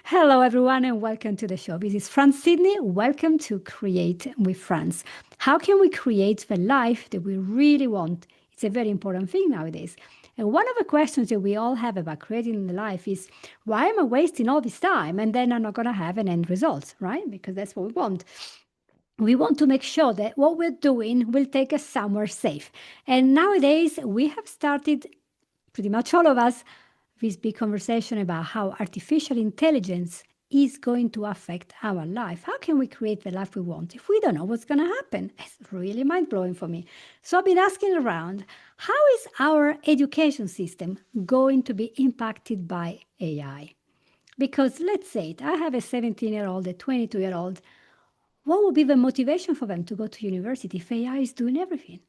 Hello, everyone, and welcome to the show. This is Franz Sidney. Welcome to Create with Franz. How can we create the life that we really want? It's a very important thing nowadays. And one of the questions that we all have about creating the life is why am I wasting all this time and then I'm not going to have an end result, right? Because that's what we want. We want to make sure that what we're doing will take us somewhere safe. And nowadays, we have started, pretty much all of us, this big conversation about how artificial intelligence is going to affect our life. How can we create the life we want if we don't know what's going to happen? It's really mind blowing for me. So I've been asking around, how is our education system going to be impacted by AI? Because let's say it, I have a 17-year-old, a 22-year-old. What would be the motivation for them to go to university if AI is doing everything?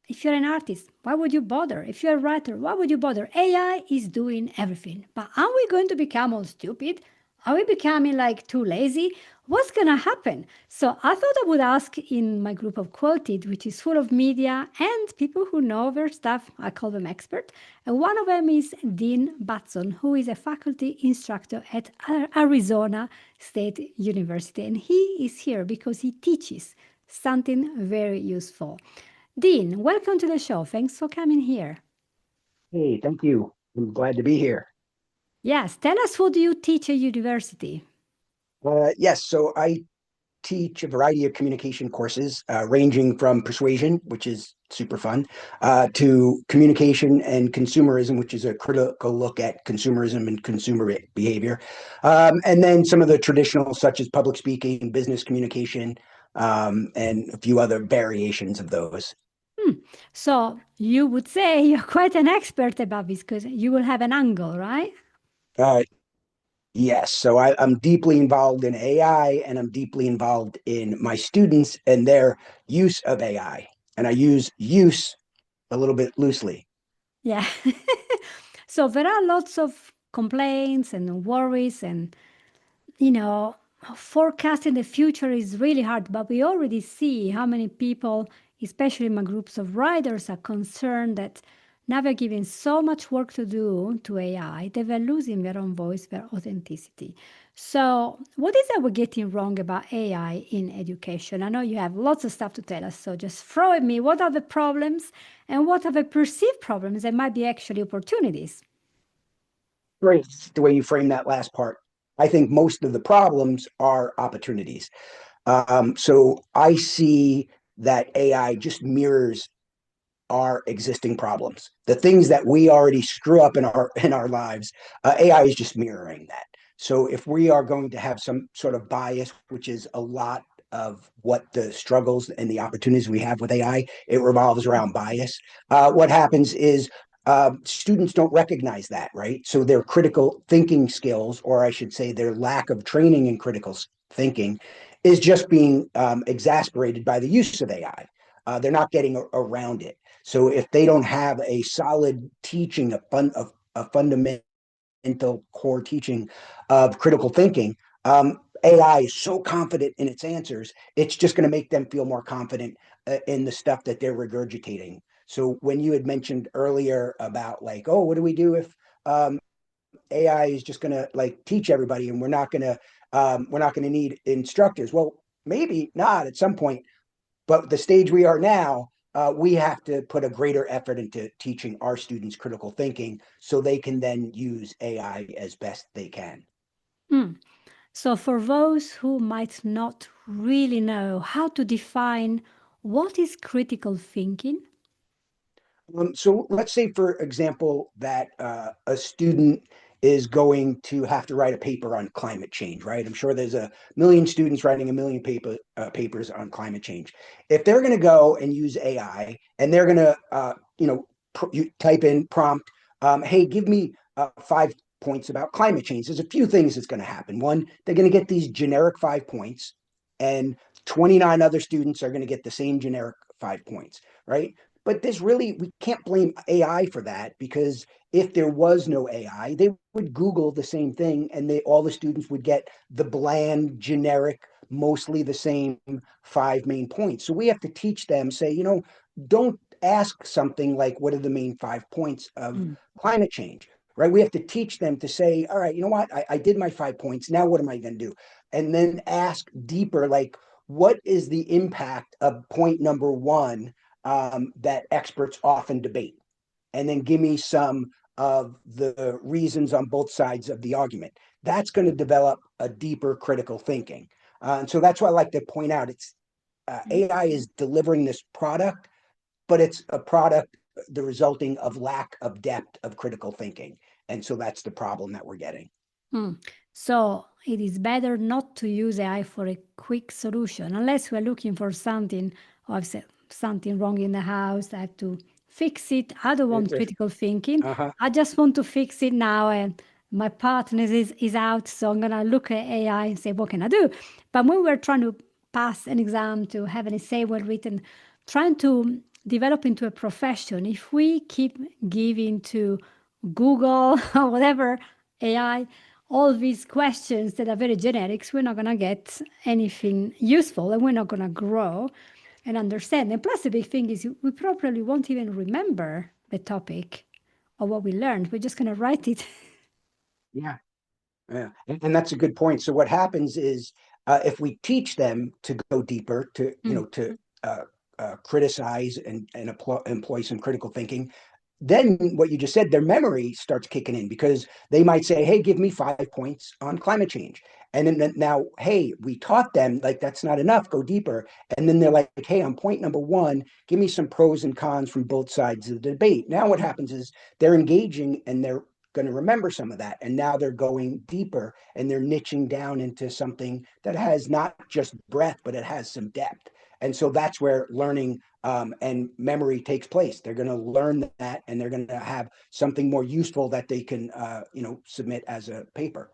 If you're an artist, why would you bother? If you're a writer, why would you bother? AI is doing everything. But are we going to become all stupid? Are we becoming like too lazy? What's going to happen? So I thought I would ask in my group of Quoted, which is full of media and people who know their stuff. I call them expert. And one of them is Dean Batson, who is a faculty instructor at Arizona State University. And he is here because he teaches something very useful. Dean, welcome to the show. Thanks for coming here. Hey, thank you. I'm glad to be here. Yes, tell us, what do you teach at university? Yes, so I teach a variety of communication courses, ranging from persuasion, which is super fun, to communication and consumerism, which is a critical look at consumerism and consumer behavior. And then some of the traditional, such as public speaking, business communication, and a few other variations of those. Hmm. So you would say you're quite an expert about this because you will have an angle, right? Uh, Yes, so I'm deeply involved in AI and I'm deeply involved in my students and their use of AI. And I use a little bit loosely. Yeah. So there are lots of complaints and worries and, you know, forecasting the future is really hard, but we already see how many people, especially in my groups of writers, are concerned that now they're giving so much work to do to AI that they're losing their own voice, their authenticity. So, what is that we're getting wrong about AI in education? I know you have lots of stuff to tell us, so just throw at me what are the problems and what are the perceived problems that might be actually opportunities? Great, the way you frame that last part. I think most of the problems are opportunities. So I see that AI just mirrors our existing problems, the things that we already screw up in our lives. AI is just mirroring that. So if we are going to have some sort of bias, which is a lot of what the struggles and the opportunities we have with AI, it revolves around bias. What happens is students don't recognize that, right? So their critical thinking skills, or I should say their lack of training in critical thinking, is just being exasperated by the use of AI. They're not getting around it. So if they don't have a solid teaching, a fundamental core teaching of critical thinking, AI is so confident in its answers, it's just going to make them feel more confident in the stuff that they're regurgitating. So when you had mentioned earlier about like, oh, what do we do if AI is just going to like teach everybody and we're not going to need instructors? Well, maybe not at some point, but the stage we are now, we have to put a greater effort into teaching our students critical thinking so they can then use AI as best they can. Hmm. So, for those who might not really know how to define what is critical thinking, So let's say, for example, that a student is going to have to write a paper on climate change, right? I'm sure there's a million students writing a million papers on climate change. If they're going to go and use AI and they're going to, you type in prompt, hey, give me 5 points about climate change. There's a few things that's going to happen. One, they're going to get these generic 5 points, and 29 other students are going to get the same generic 5 points, right? But there's really, we can't blame AI for that, because if there was no AI, they would Google the same thing and all the students would get the bland, generic, mostly the same 5 main points. So we have to teach them, say, don't ask something like, what are the main 5 points of mm, climate change? right? We have to teach them to say, all right, you know what? I did my 5 points. Now what am I going to do? And then ask deeper, like, what is the impact of point number one that experts often debate? And then give me some of the reasons on both sides of the argument. That's going to develop a deeper critical thinking. And so that's why I like to point out it's AI is delivering this product, but it's a product the resulting of lack of depth of critical thinking. And so that's the problem that we're getting. Hmm. So it is better not to use AI for a quick solution unless we're looking for something, or I've said something wrong in the house, I have to fix it. I don't want critical thinking. Uh-huh. I just want to fix it now, and my partner is out, so I'm gonna look at AI and say, what can I do? But when we're trying to pass an exam, to have an essay well written, trying to develop into a profession, if we keep giving to Google or whatever AI all these questions that are very generic, we're not going to get anything useful, and we're not going to grow and understand. And plus, the big thing is we probably won't even remember the topic or what we learned. We're just going to write it. Yeah. Yeah. And that's a good point. So what happens is if we teach them to go deeper, to, Mm. criticize and employ some critical thinking, then what you just said, their memory starts kicking in because they might say, hey, give me 5 points on climate change. And then now, hey, we taught them like that's not enough, go deeper. And then they're like, hey, on point number one, give me some pros and cons from both sides of the debate. Now what happens is they're engaging and they're going to remember some of that. And now they're going deeper and they're niching down into something that has not just breadth, but it has some depth. And so that's where learning and memory takes place. They're going to learn that, and they're going to have something more useful that they can, submit as a paper.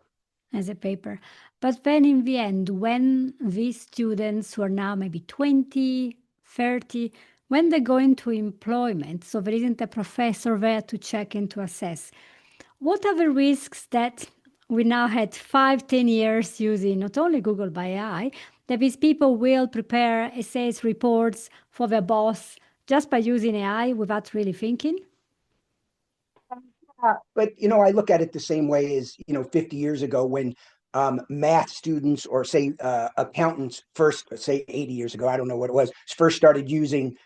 As a paper. But then in the end, when these students who are now maybe 20, 30, when they go into employment, so there isn't a professor there to check and to assess, what are the risks that we now had 5, 10 years using not only Google by AI, that these people will prepare essays, reports for their boss just by using AI without really thinking? But I look at it the same way as 50 years ago when math students or say accountants first, say 80 years ago, I don't know what it was, first started using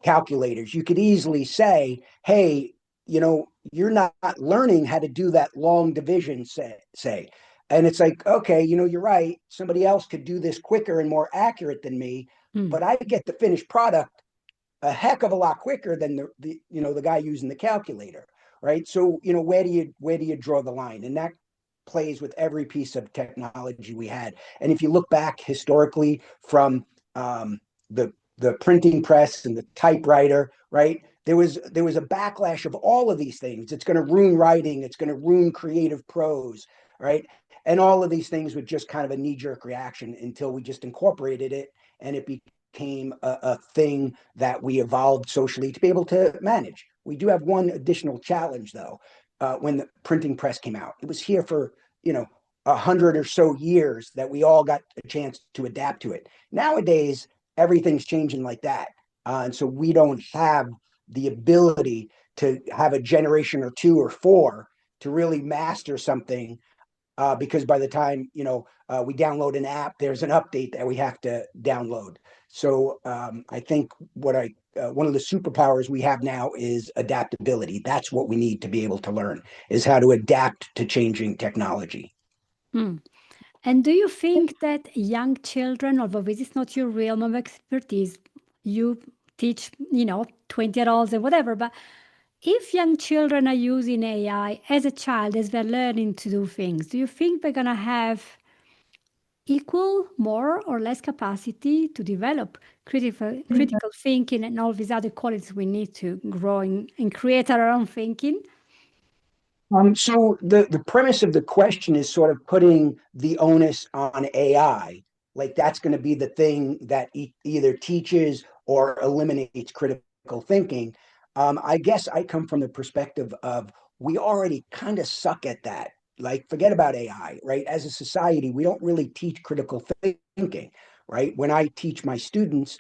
calculators. You could easily say, hey, you're not learning how to do that long division, say. And it's like, okay, you're right. Somebody else could do this quicker and more accurate than me, Hmm. but I get the finished product a heck of a lot quicker than the guy using the calculator, right? So where do you draw the line? And that plays with every piece of technology we had. And if you look back historically from the printing press and the typewriter, right? There was a backlash of all of these things. It's going to ruin writing. It's going to ruin creative prose, right? And all of these things were just kind of a knee-jerk reaction until we just incorporated it, and it became a thing that we evolved socially to be able to manage. We do have one additional challenge, though. When the printing press came out, it was here for 100 or so years that we all got a chance to adapt to it. Nowadays, everything's changing like that, and so we don't have the ability to have a generation or two or four to really master something because by the time we download an app, there's an update that we have to download. So I think one of the superpowers we have now is adaptability. That's what we need to be able to learn is how to adapt to changing technology. Hmm. And do you think that young children, although this is not your realm of expertise, you teach, 20-year-olds and whatever, but if young children are using AI as a child, as they're learning to do things, do you think they're going to have equal, more or less capacity to develop critical thinking and all these other qualities we need to grow and create our own thinking? So the premise of the question is sort of putting the onus on AI, like that's going to be the thing that either teaches or eliminates critical thinking. I guess I come from the perspective of we already kind of suck at that. Like, forget about AI, right? As a society, we don't really teach critical thinking, right? When I teach my students,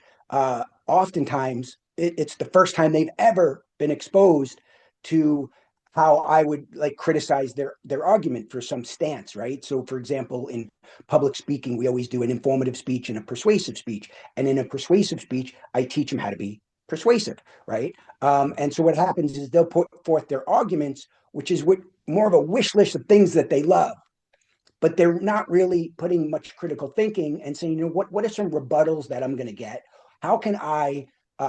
oftentimes it's the first time they've ever been exposed to how I would like criticize their argument for some stance, right? So, for example, in public speaking, we always do an informative speech and a persuasive speech. And in a persuasive speech, I teach them how to be persuasive, right? And so what happens is they'll put forth their arguments, which is what more of a wish list of things that they love, but they're not really putting much critical thinking and saying, what are some rebuttals that I'm going to get? How can I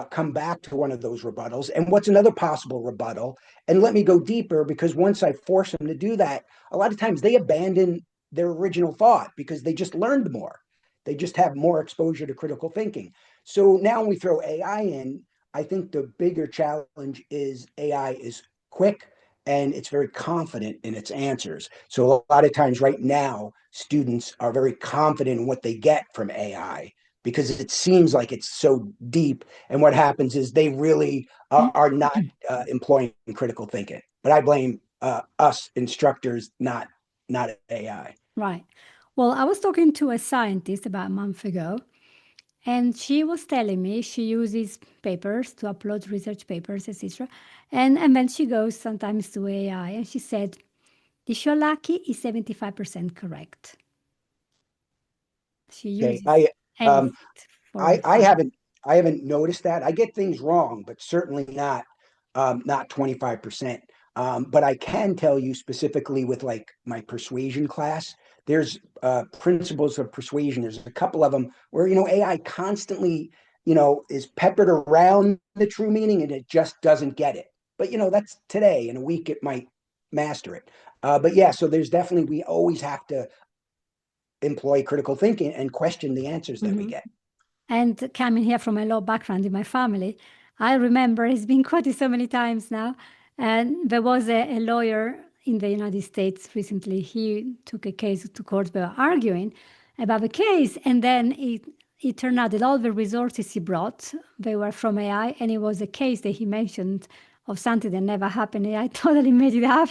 come back to one of those rebuttals? And what's another possible rebuttal? And let me go deeper, because once I force them to do that, a lot of times they abandon their original thought because they just learned more. They just have more exposure to critical thinking. So now when we throw AI in, I think the bigger challenge is AI is quick and it's very confident in its answers. So a lot of times right now, students are very confident in what they get from AI because it seems like it's so deep. And what happens is they really are not employing critical thinking. But I blame us instructors, not AI. Right. Well, I was talking to a scientist about a month ago, and she was telling me she uses papers to upload research papers, etc. And then she goes sometimes to AI, and she said, the Sholaki is 75% correct. She Okay, uses um, anything for I I refinement. haven't I haven't noticed that. I get things wrong, but certainly not 25%. But I can tell you specifically with like my persuasion class, there's principles of persuasion. There's a couple of them where AI constantly is peppered around the true meaning and it just doesn't get it. But that's today. In a week, it might master it. But yeah, so there's definitely we always have to employ critical thinking and question the answers that we Mhm. get. And coming here from a law background in my family, I remember it's been quoted so many times now. And there was a lawyer in the United States recently. He took a case to court. They were arguing about the case, and then it turned out that all the resources he brought they were from AI, and it was a case that he mentioned of something that never happened. AI totally made it up,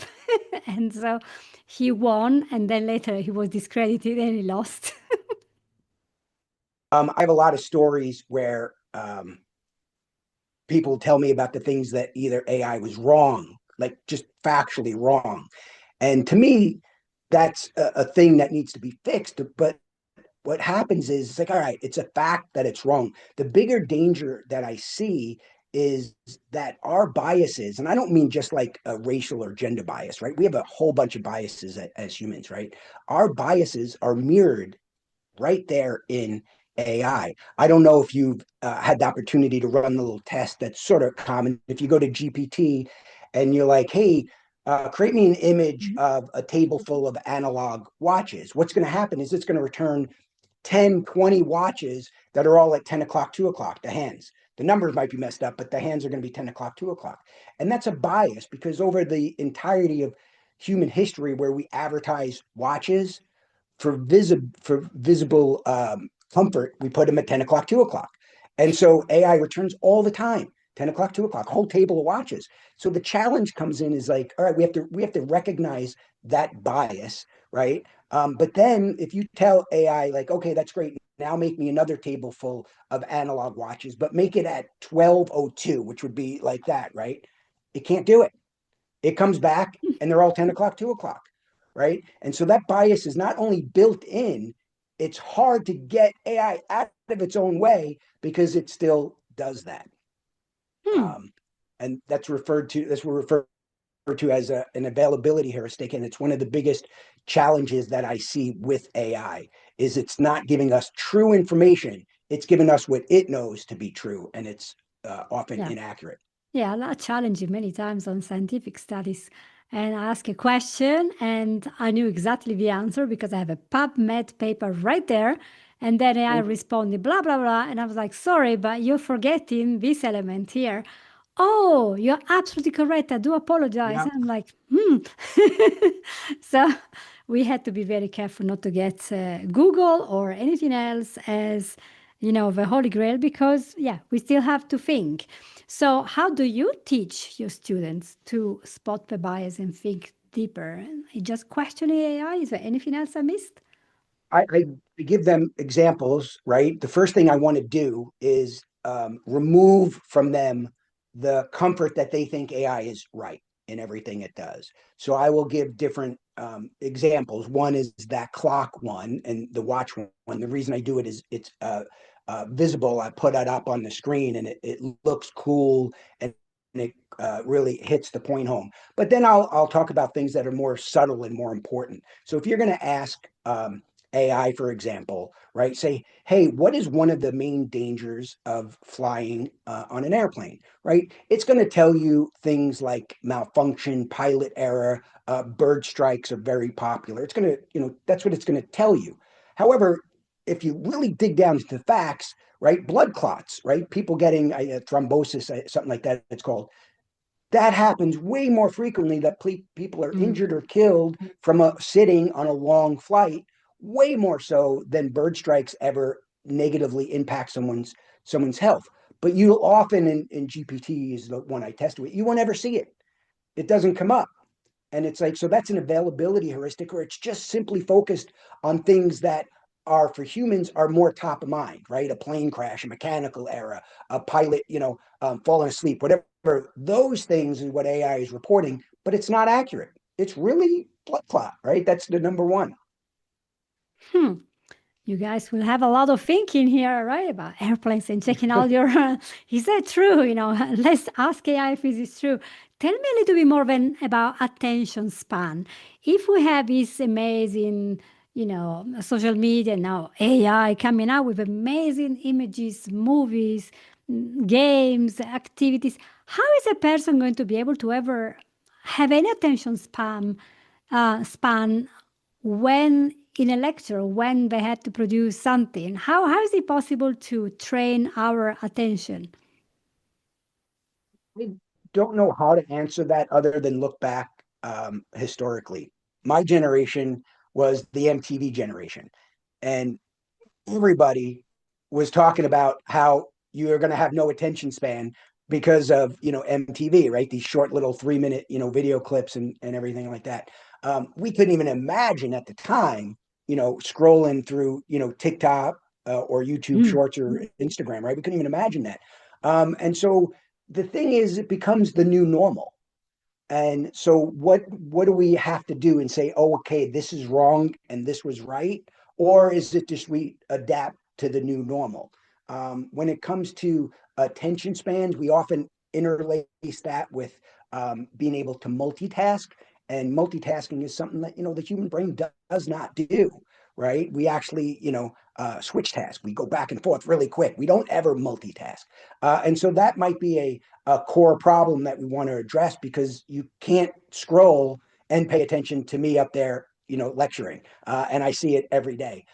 and so he won, and then later he was discredited and he lost. I have a lot of stories where people tell me about the things that either AI was wrong, like just factually wrong. And to me, that's a thing that needs to be fixed. But what happens is it's like, all right, it's a fact that it's wrong. The bigger danger that I see is that our biases, and I don't mean just like a racial or gender bias, right? We have a whole bunch of biases as humans, right? Our biases are mirrored right there in AI. I don't know if you've had the opportunity to run the little test that's sort of common. If you go to GPT and you're like, hey, create me an image of a table full of analog watches, what's going to happen is it's going to return 10, 20 watches that are all at 10 o'clock, 2 o'clock, the hands. The numbers might be messed up, but the hands are going to be 10 o'clock, 2 o'clock. And that's a bias because over the entirety of human history where we advertise watches, for visible comfort, we put them at 10 o'clock, 2 o'clock. And so AI returns all the time, 10 o'clock, 2 o'clock, whole table of watches. So the challenge comes in is like, all right, we have to recognize that bias, right? But then if you tell AI, like, okay, that's great. Now make me another table full of analog watches, but make it at 12:02, which would be like that, right? It can't do it. It comes back and they're all 10 o'clock, 2 o'clock, right? And so that bias is not only built in, it's hard to get AI out of its own way because it still does that. Hmm. Um, and that's referred to as an availability heuristic. And it's one of the biggest challenges that I see with AI is it's not giving us true information. It's giving us what it knows to be true. And it's often Yeah. inaccurate. Yeah, I challenge you many times on scientific studies. And I ask a question, and I knew exactly the answer because I have a PubMed paper right there. And then AI responded, blah, blah, blah. And I was like, sorry, but you're forgetting this element here. Oh, you're absolutely correct. I do apologize. Yeah. I'm like, hmm. So we had to be very careful not to get Google or anything else as, the Holy Grail because, yeah, we still have to think. So, how do you teach your students to spot the bias and think deeper? Just questioning AI? Is there anything else I missed? I give them examples, right? The first thing I want to do is remove from them the comfort that they think AI is right. in everything it does. So I will give different examples. One is that clock one and the watch one. The reason I do it is it's visible. I put it up on the screen and it looks cool and it really hits the point home. But then I'll talk about things that are more subtle and more important. So if you're going to ask AI, for example, right, say, hey, what is one of the main dangers of flying on an airplane, right? It's going to tell you things like malfunction, pilot error, bird strikes are very popular. It's going to, that's what it's going to tell you. However, if you really dig down to the facts, right, blood clots, right, people getting thrombosis, something like that, it's called, that happens way more frequently that people are Mm. injured or killed from sitting on a long flight, way more so than bird strikes ever negatively impact someone's health. But you often in GPT is the one I test with, you won't ever see it. It doesn't come up. And it's like, so that's an availability heuristic, or it's just simply focused on things that are for humans are more top of mind, right? A plane crash, a mechanical error, a pilot, falling asleep, whatever. Those things is what AI is reporting, but it's not accurate. It's really blood clot, right? That's the number one. Hmm. You guys will have a lot of thinking here, right? About airplanes and checking out your. Is that true? Let's ask AI if it is true. Tell me a little bit more about attention span. If we have this amazing, social media now, AI coming out with amazing images, movies, games, activities, how is a person going to be able to ever have any attention span when in a lecture when they had to produce something? How is it possible to train our attention? I don't know how to answer that other than look back historically. My generation was the MTV generation, and everybody was talking about how you're going to have no attention span because of MTV, right? These short little 3 minute video clips and everything like that. We couldn't even imagine at the time, scrolling through TikTok or YouTube Mm. Shorts or Instagram, right? We couldn't even imagine that. And so the thing is, it becomes the new normal. And so what do we have to do and say, oh, okay, this is wrong and this was right? Or is it just we adapt to the new normal? When it comes to attention spans, we often interlace that with being able to multitask. And multitasking is something that, the human brain does not do, right? We actually, switch tasks. We go back and forth really quick. We don't ever multitask. And so that might be a core problem that we want to address, because you can't scroll and pay attention to me up there, lecturing. And I see it every day.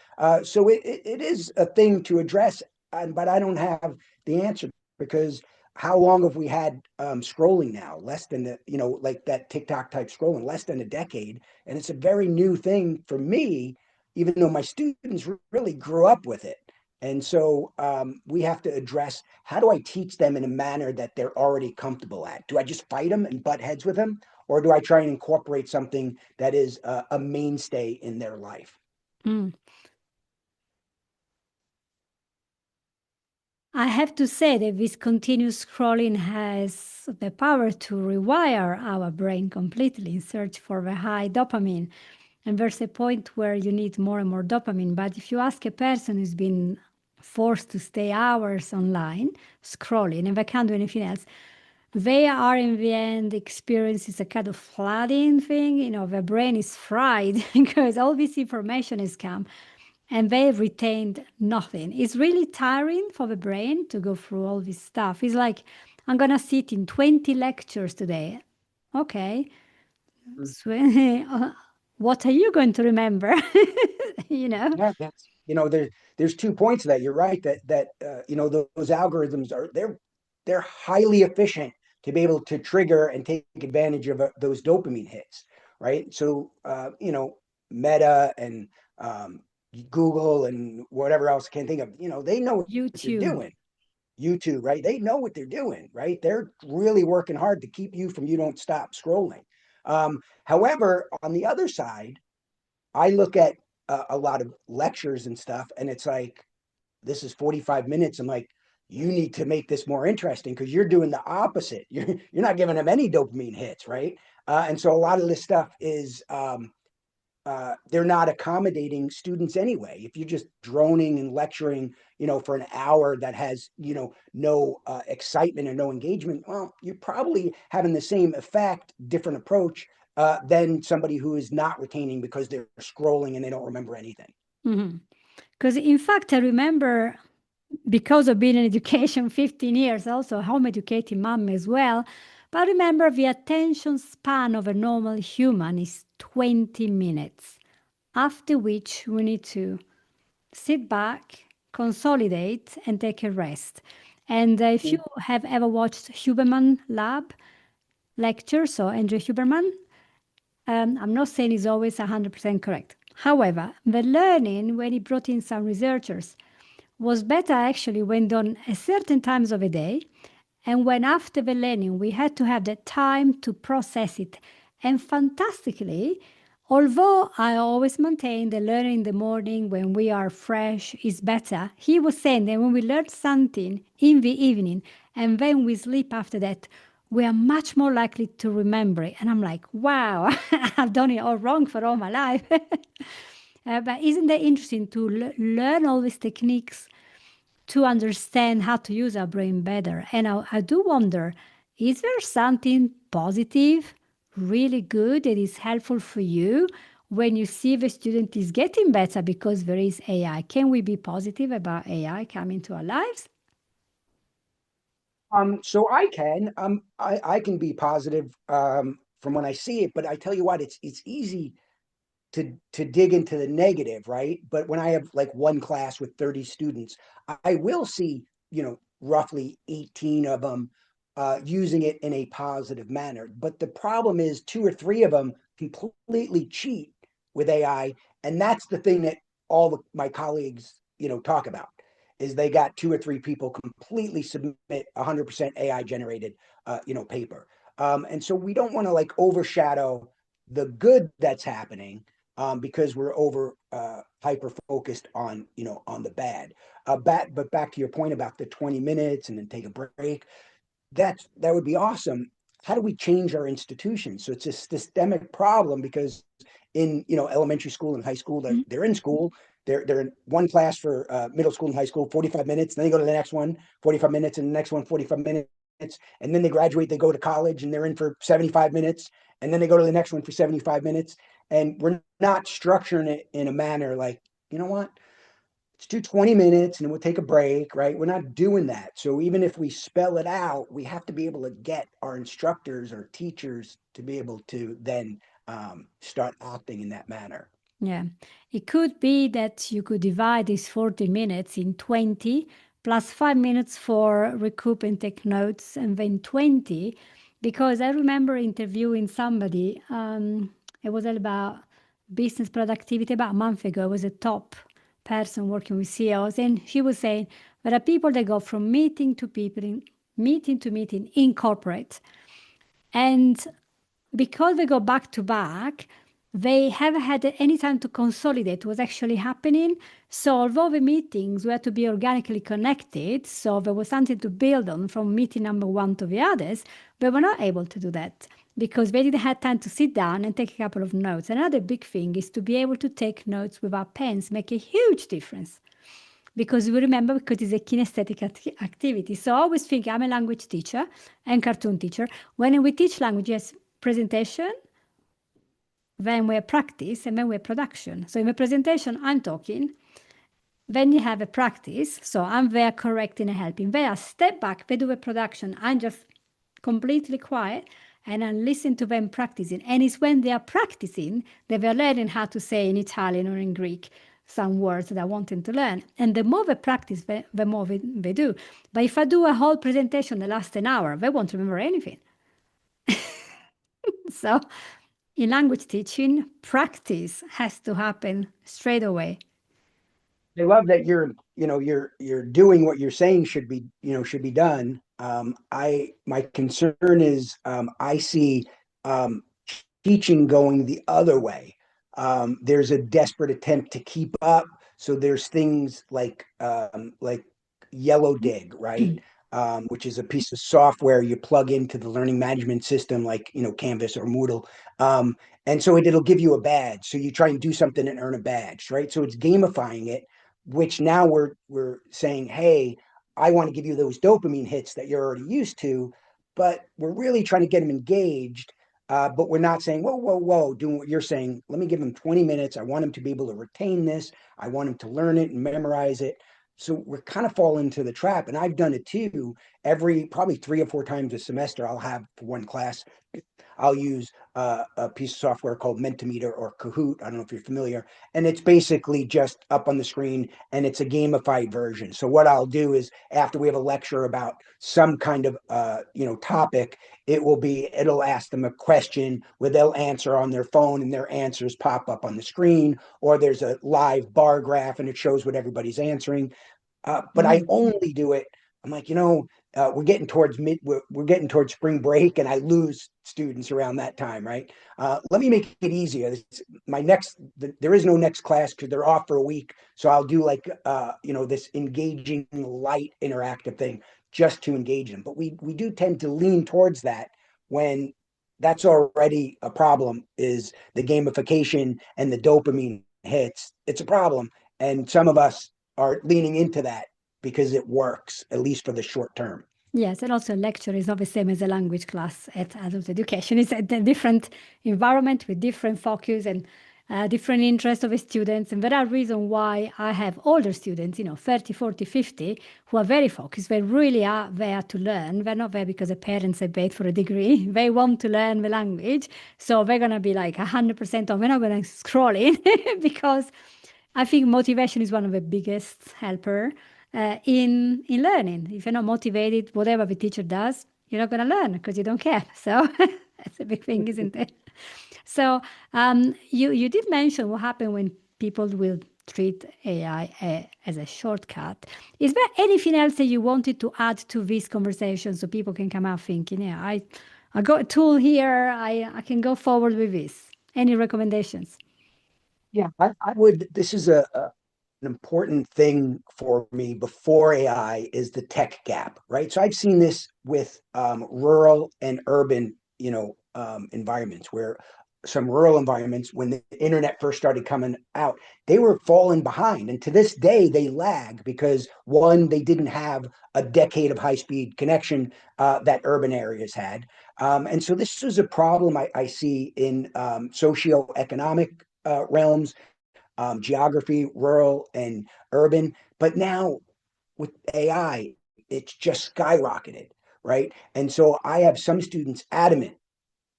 So it is a thing to address, but I don't have the answer, because how long have we had scrolling now? Less than like that TikTok type scrolling, less than a decade. And it's a very new thing for me, even though my students really grew up with it. And so we have to address, how do I teach them in a manner that they're already comfortable at? Do I just fight them and butt heads with them? Or do I try and incorporate something that is a mainstay in their life? Mm. I have to say that this continuous scrolling has the power to rewire our brain completely in search for the high dopamine. And there's a point where you need more and more dopamine. But if you ask a person who's been forced to stay hours online scrolling and they can't do anything else, they are in the end experiences a kind of flooding thing. The brain is fried because all this information has come and they retained nothing. It's really tiring for the brain to go through all this stuff. It's like, I'm going to sit in 20 lectures today. Okay. So, what are you going to remember? you know? Yeah, that's there's 2 points to that. You're right that those algorithms they're highly efficient to be able to trigger and take advantage of those dopamine hits, right? So Meta and Google and whatever else I can think of, they know what they're YouTube. doing. YouTube, right? They know what they're doing, right? They're really working hard to keep you don't stop scrolling. However, on the other side, I look at a lot of lectures and stuff, and it's like, this is 45 minutes. I'm like, you need to make this more interesting because you're doing the opposite. You're not giving them any dopamine hits, right? And so a lot of this stuff is they're not accommodating students anyway. If you're just droning and lecturing, for an hour that has, no excitement or no engagement, well, you're probably having the same effect, different approach than somebody who is not retaining because they're scrolling and they don't remember anything. Because in fact, I remember, because of being in education 15 years, also home educating mom as well. But remember, the attention span of a normal human is 20 minutes, after which we need to sit back, consolidate, and take a rest. And if you have ever watched Huberman Lab lectures, so Andrew Huberman, I'm not saying he's always 100% correct. However, the learning, when he brought in some researchers, was better actually when done at certain times of the day, and when after the learning we had to have the time to process it. And fantastically, although I always maintain the learning in the morning when we are fresh is better, he was saying that when we learn something in the evening and then we sleep after that, we are much more likely to remember it. And I'm like, wow, I've done it all wrong for all my life. But isn't that interesting to learn all these techniques to understand how to use our brain better? And I do wonder, is there something positive, really good, that is helpful for you when you see the student is getting better because there is AI? Can we be positive about AI coming to our lives? So I can be positive from when I see it, but I tell you what, it's easy to dig into the negative, right? But when I have like one class with 30 students, I will see, roughly 18 of them using it in a positive manner. But the problem is two or three of them completely cheat with AI, and that's the thing that my colleagues, talk about is they got two or three people completely submit 100% AI generated, paper. And so we don't want to like overshadow the good that's happening because we're over hyper focused on on the bad. But back to your point about the 20 minutes and then take a break, that would be awesome. How do we change our institutions? So it's a systemic problem because in elementary school and high school, they're in school. They're in one class for middle school and high school, 45 minutes. Then they go to the next one, 45 minutes, and the next one, 45 minutes. And then they graduate, they go to college and they're in for 75 minutes. And then they go to the next one for 75 minutes. And we're not structuring it in a manner like, you know what? Let's do 20 minutes and then we'll take a break, right? We're not doing that. So even if we spell it out, we have to be able to get our instructors or teachers to be able to then start acting in that manner. Yeah. It could be that you could divide these 40 minutes in 20 plus 5 minutes for recoup and take notes, and then 20. Because I remember interviewing somebody, it was all about business productivity about a month ago. It was a top person working with CEOs, and she was saying there are people that go from meeting to people, meeting to meeting in corporate. And because they go back to back, they haven't had any time to consolidate what's actually happening. So although the meetings were to be organically connected, so there was something to build on from meeting number one to the others, they were not able to do that because they didn't have time to sit down and take a couple of notes. Another big thing is to be able to take notes without pens, make a huge difference. Because we remember, because it's a kinesthetic activity. So I always think I'm a language teacher and cartoon teacher. When we teach language, yes, presentation, then we have practice, and then we have production. So in the presentation, I'm talking. Then you have a practice. So I'm there correcting and helping. Then I step back, they do a production. I'm just completely quiet and I listen to them practicing. And it's when they are practicing that they're learning how to say in Italian or in Greek some words that I want them to learn. And the more they practice, the more they do. But if I do a whole presentation that lasts an hour, they won't remember anything. So in language teaching, practice has to happen straight away. I love that you're doing what you're saying should be done. My concern is I see um, teaching going the other way. There's a desperate attempt to keep up. So there's things like Yellow Dig, right? Which is a piece of software you plug into the learning management system, like Canvas or Moodle. And so it'll give you a badge. So you try and do something and earn a badge, right? So it's gamifying it, which now we're saying, hey, I want to give you those dopamine hits that you're already used to, but we're really trying to get them engaged. But we're not saying, whoa, whoa, whoa, doing what you're saying. Let me give them 20 minutes. I want them to be able to retain this. I want them to learn it and memorize it. So we're kind of falling into the trap. And I've done it too. Every probably 3 or 4 times a semester, I'll have for one class, I'll use a piece of software called Mentimeter or Kahoot. I don't know if you're familiar. And it's basically just up on the screen and it's a gamified version. So what I'll do is after we have a lecture about some kind of topic, it'll ask them a question where they'll answer on their phone and their answers pop up on the screen, or there's a live bar graph and it shows what everybody's answering. But I only do it. I'm like, we're getting towards we're getting towards spring break, and I lose students around that time, right? Let me make it easier. There is no next class because they're off for a week, so I'll do like this engaging, light, interactive thing just to engage them. But we do tend to lean towards that when that's already a problem. Is the gamification and the dopamine hits? It's a problem, and some of us are leaning into that because it works, at least for the short term. Yes, and also lecture is not the same as a language class at adult education. It's a different environment with different focus and different interests of the students. And there are reasons why I have older students, 30, 40, 50, who are very focused. They really are there to learn. They're not there because the parents have paid for a degree. They want to learn the language. So they're going to be like 100% on. We're not going to scroll in because I think motivation is one of the biggest helper in learning. If you're not motivated, whatever the teacher does, you're not going to learn because you don't care. So that's a big thing, isn't it? So you did mention what happened when people will treat AI as a shortcut. Is there anything else that you wanted to add to this conversation so people can come out thinking, yeah, I got a tool here, I can go forward with this. Any recommendations? Yeah, I would. This is an important thing for me before AI is the tech gap, right? So I've seen this with rural and urban, environments where some rural environments, when the internet first started coming out, they were falling behind. And to this day, they lag because one, they didn't have a decade of high-speed connection that urban areas had. And so this is a problem I see in socioeconomic realms, geography, rural and urban. But now with AI, it's just skyrocketed, right? And so I have some students adamant,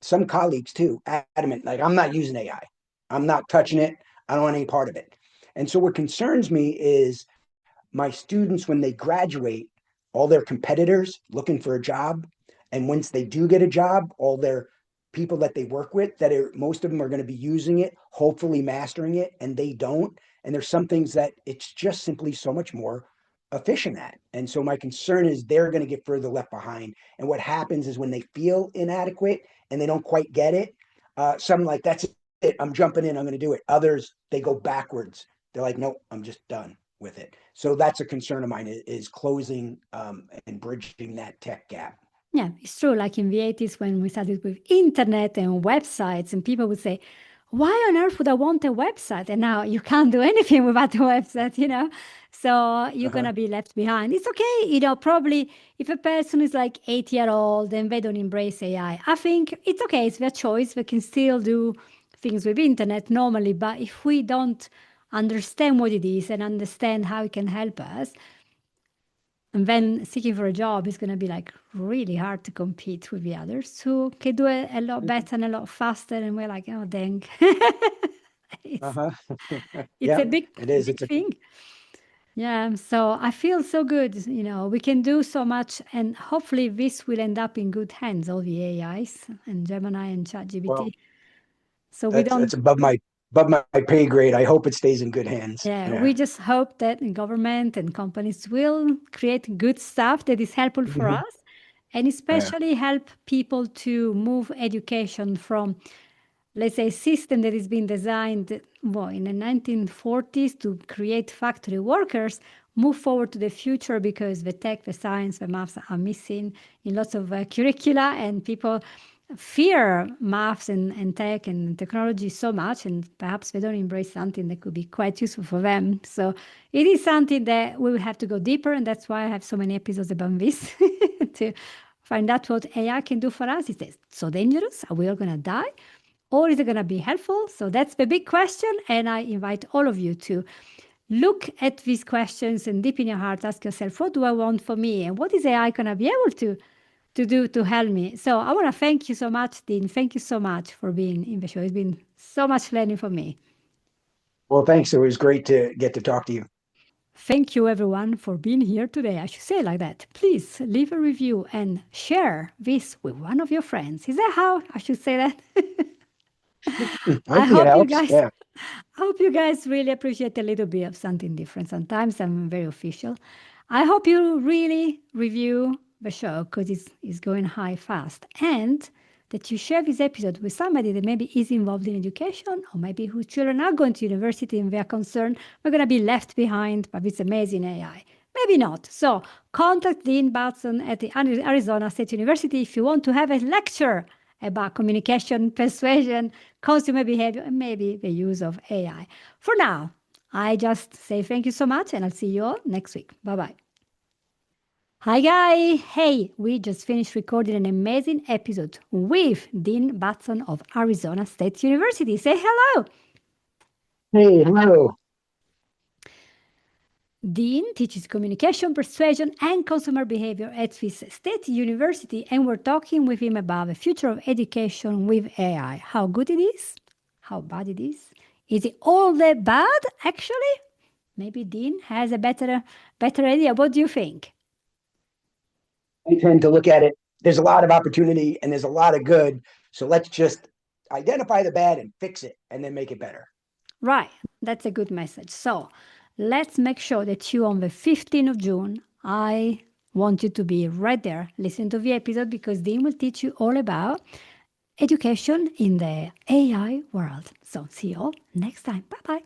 some colleagues too, adamant, like, I'm not using AI. I'm not touching it. I don't want any part of it. And so what concerns me is my students, when they graduate, all their competitors looking for a job. And once they do get a job, all their people that they work with, most of them are going to be using it, hopefully mastering it, and they don't. And there's some things that it's just simply so much more efficient at. And so my concern is they're going to get further left behind. And what happens is when they feel inadequate and they don't quite get it, some like, that's it, I'm jumping in, I'm going to do it. Others, they go backwards. They're like, nope, I'm just done with it. So that's a concern of mine, is closing and bridging that tech gap. Yeah, it's true. Like in the 80s when we started with internet and websites, and people would say, why on earth would I want a website? And now you can't do anything without a website. So you're going Uh-huh. to be left behind. It's okay, probably if a person is like 8 year old and they don't embrace AI, I think it's okay. It's their choice. They can still do things with internet normally. But if we don't understand what it is and understand how it can help us, and then seeking for a job is going to be like really hard to compete with the others who can do it a lot better and a lot faster. And we're like, oh, dang. it's, Uh-huh. it's Yeah, a big, it is. big thing. Yeah. So I feel so good. We can do so much. And hopefully this will end up in good hands, all the AIs and Gemini and ChatGPT. Well, So we that's don't, above my pay grade. I hope it stays in good hands. yeah, Yeah. we just hope that the government and companies will create good stuff that is helpful for Mhm. us and Yeah. especially help people to move education from let's say, system that has been designed in the 1940s to create factory workers move forward to the future because the tech, the science, the maths are missing in lots of curricula, and people fear maths and tech and technology so much, and perhaps they don't embrace something that could be quite useful for them. So it is something that we will have to go deeper, and that's why I have so many episodes about this to find out what AI can do for us. Is it so dangerous? Are we all going to die? Or is it going to be helpful? So that's the big question. And I invite all of you to look at these questions and deep in your heart, ask yourself, what do I want for me? And what is AI going to be able to do to help me? So I want to thank you so much, Dean. Thank you so much for being in the show. It's been so much learning for me. Well, thanks. It was great to get to talk to you. Thank you, everyone, for being here today. I should say it like that. Please leave a review and share this with one of your friends. Is that how I should say that? I Hopefully it hope you helps. guys Yeah. I hope you guys really appreciate a little bit of something different. Sometimes I'm very official. I hope you really review the show because it's going high fast, and that you share this episode with somebody that maybe is involved in education, or maybe whose children are going to university and they're concerned we're going to be left behind by this amazing AI. Maybe not. So contact Dean Batson at the Arizona State University if you want to have a lecture about communication, persuasion, consumer behavior, and maybe the use of AI. For now, I just say thank you so much, and I'll see you all next week. Bye-bye. Hi, guys. Hey, we just finished recording an amazing episode with Dean Batson of Arizona State University. Say hello. Hey, hello. Dean teaches communication, persuasion, and consumer behavior at this state university, and we're talking with him about the future of education with AI. How good it is, how bad it is. Is it all that bad, actually? Maybe Dean has a better idea. What do you think? I tend to look at it. There's a lot of opportunity and there's a lot of good. So let's just identify the bad and fix it and then make it better. Right, that's a good message. So let's make sure that you, on the 15th of June, I want you to be right there. Listen to the episode because Dean will teach you all about education in the AI world. So see you all next time. Bye bye.